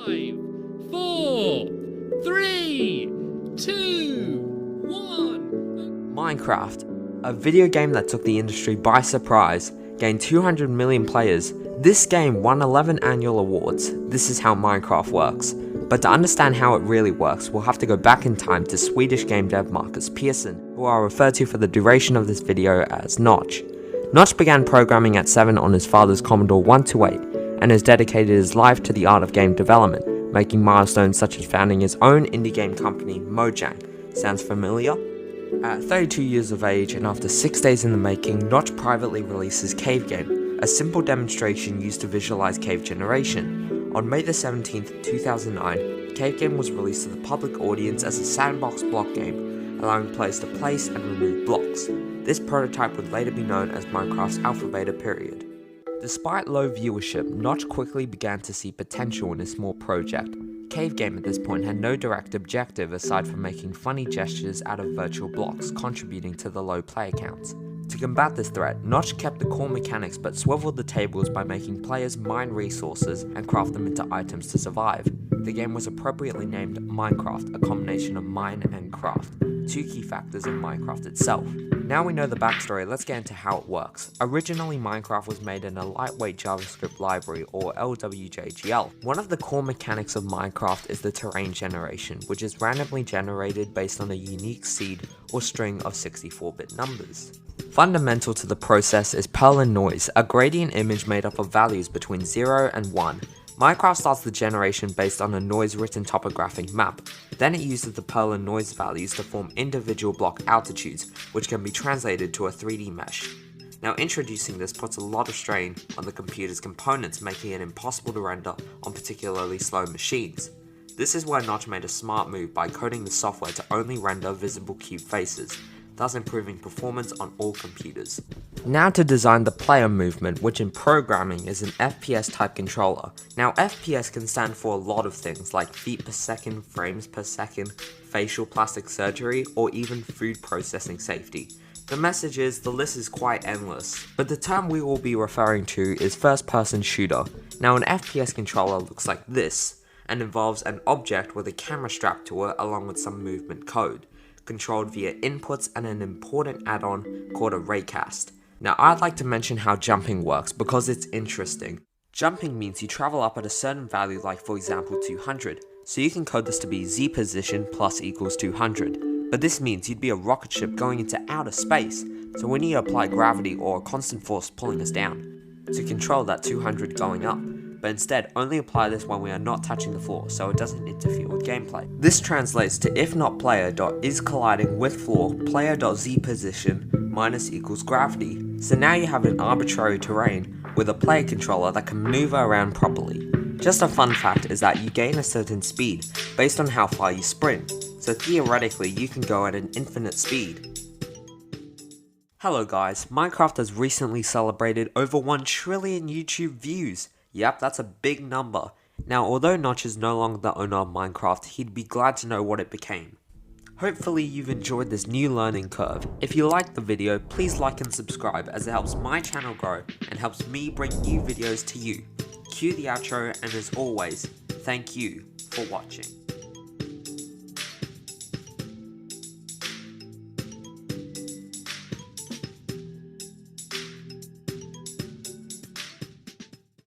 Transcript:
5, 4, 3, 2, 1. Minecraft, a video game that took the industry by surprise, gained 200 million players. This game won 11 annual awards. This is how Minecraft works. But to understand how it really works, we'll have to go back in time to Swedish game dev Marcus Persson, who I'll refer to for the duration of this video as Notch. Notch began programming at 7 on his father's Commodore 128, and has dedicated his life to the art of game development, making milestones such as founding his own indie game company, Mojang. Sounds familiar? At 32 years of age and after 6 days in the making, Notch privately releases Cave Game, a simple demonstration used to visualize cave generation. On May 17th, 2009, Cave Game was released to the public audience as a sandbox block game, allowing players to place and remove blocks. This prototype would later be known as Minecraft's Alpha Beta period. Despite low viewership, Notch quickly began to see potential in a small project. Cave Game at this point had no direct objective aside from making funny gestures out of virtual blocks, contributing to the low player counts. To combat this threat, Notch kept the core mechanics but swiveled the tables by making players mine resources and craft them into items to survive. The game was appropriately named Minecraft, a combination of mine and craft, two key factors in Minecraft itself. Now we know the backstory, let's get into how it works. Originally, Minecraft was made in a lightweight JavaScript library, or LWJGL. One of the core mechanics of Minecraft is the terrain generation, which is randomly generated based on a unique seed or string of 64-bit numbers. Fundamental to the process is Perlin noise, a gradient image made up of values between 0 and 1. Minecraft starts the generation based on a noise-written topographic map. Then it uses the Perlin noise values to form individual block altitudes, which can be translated to a 3D mesh. Now introducing this puts a lot of strain on the computer's components, making it impossible to render on particularly slow machines. This is where Notch made a smart move by coding the software to only render visible cube faces, thus improving performance on all computers. Now to design the player movement, which in programming is an FPS type controller. Now FPS can stand for a lot of things like feet per second, frames per second, facial plastic surgery, or even food processing safety. The message is, the list is quite endless, but the term we will be referring to is first person shooter. Now an FPS controller looks like this, and involves an object with a camera strapped to it along with some movement code, controlled via inputs and an important add-on called a raycast. Now I'd like to mention how jumping works because it's interesting. Jumping means you travel up at a certain value, like for example 200, so you can code this to be z position plus equals 200. But this means you'd be a rocket ship going into outer space, so we need to apply gravity or a constant force pulling us down to control that 200 going up. But instead only apply this when we are not touching the floor, so it doesn't interfere with gameplay. This translates to if not player dot is colliding with floor, player dot z position minus equals gravity. So now you have an arbitrary terrain with a player controller that can maneuver around properly. Just a fun fact is that you gain a certain speed based on how far you sprint, so theoretically you can go at an infinite speed. Hello guys, Minecraft has recently celebrated over 1 trillion YouTube views. Yep, that's a big number. Now, although Notch is no longer the owner of Minecraft, he'd be glad to know what it became. Hopefully you've enjoyed this new learning curve. If you liked the video, please like and subscribe as it helps my channel grow and helps me bring new videos to you. Cue the outro, and as always, thank you for watching.